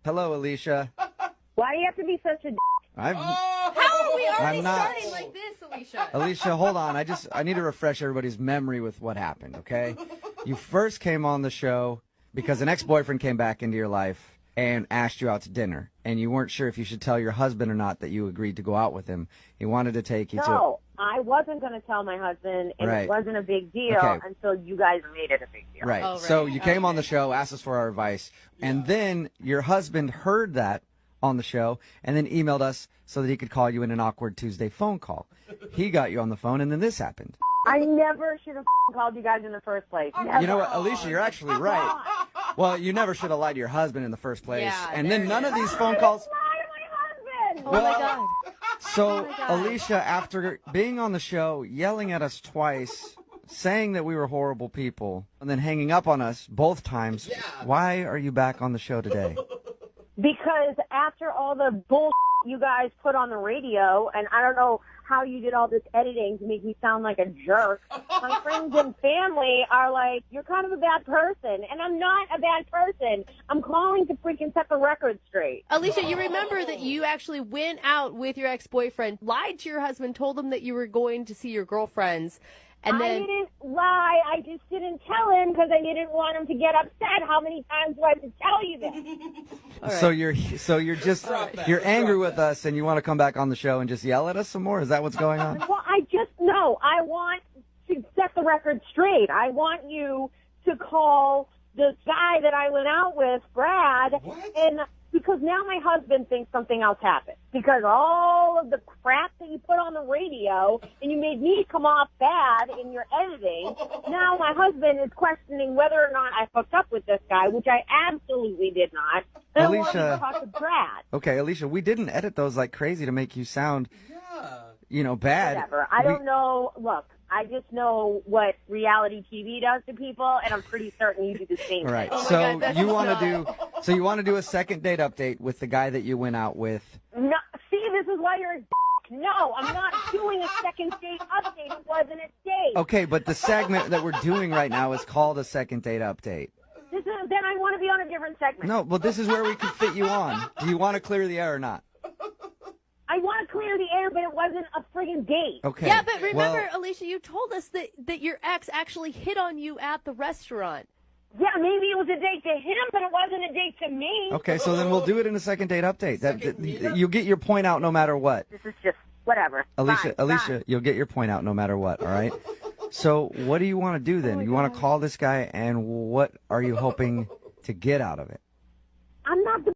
Hello, Alicia. Why do you have to be such a d***? How are we already I'm not- starting like this, Alicia? Alicia, hold on. I need to refresh everybody's memory with what happened, okay? You first came on the show because an ex-boyfriend came back into your life and asked you out to dinner, and you weren't sure if you should tell your husband or not that you agreed to go out with him. He wanted to take you to... No, I wasn't going to tell my husband, and Right. it wasn't a big deal Okay. until you guys made it a big deal. Right. Oh, right. So you came on the show, asked us for our advice, and then your husband heard that on the show and then emailed us so that he could call you in an awkward Tuesday phone call. He got you on the phone, and then this happened. I never should have called you guys in the first place. Never. You know what, Alicia, you're actually right. Well, you never should have lied to your husband in the first place. Yeah, and there then you none go. of these phone calls... Lie to my husband. Oh my God. So, my God. Alicia, after being on the show, yelling at us twice, saying that we were horrible people, and then hanging up on us both times, why are you back on the show today? Because after all the bullshit you guys put on the radio, and I don't know how you did all this editing to make me sound like a jerk, my friends and family are like, you're kind of a bad person. And I'm not a bad person. I'm calling to freaking set the record straight. Alicia, you remember that you actually went out with your ex-boyfriend, lied to your husband, told him that you were going to see your girlfriends, and I then... didn't lie. I just didn't tell him because I didn't want him to get upset. How many times do I have to tell you this? All right. So you're angry with us, and you want to come back on the show and just yell at us some more? Is that what's going on? Well, I want to set the record straight. I want you to call the guy that I went out with, Brad, and because now my husband thinks something else happened. Because all of the crap that you put on the radio and you made me come off bad in your editing, now my husband is questioning whether or not I hooked up with this guy, which I absolutely did not. And I want Alicia. to talk to Brad. Okay, Alicia, we didn't edit those like crazy to make you sound, bad. Whatever. I don't know. Look, I just know what reality TV does to people, and I'm pretty certain you do the same All right. thing. Oh my So God, that's you want not- to do a second date update with the guy that you went out with. No, see, this is why you're a d***. No, I'm not doing a second date update. It wasn't a date. Okay, but the segment that we're doing right now is called a second date update. Then I want to be on a different segment. No, well, this is where we can fit you on. Do you want to clear the air or not? I want to clear the air, but it wasn't a friggin' date. Okay. Yeah, but remember, Well, Alicia, you told us that your ex actually hit on you at the restaurant. Yeah, maybe it was a date to him, but it wasn't a date to me. okay, so then we'll do it in a second date update. You'll get your point out no matter what. This is just whatever. Alicia, Bye. Alicia, Bye. you'll get your point out no matter what, all right? So what do you want to do then? You want to call this guy, and what are you hoping to get out of it? I'm not the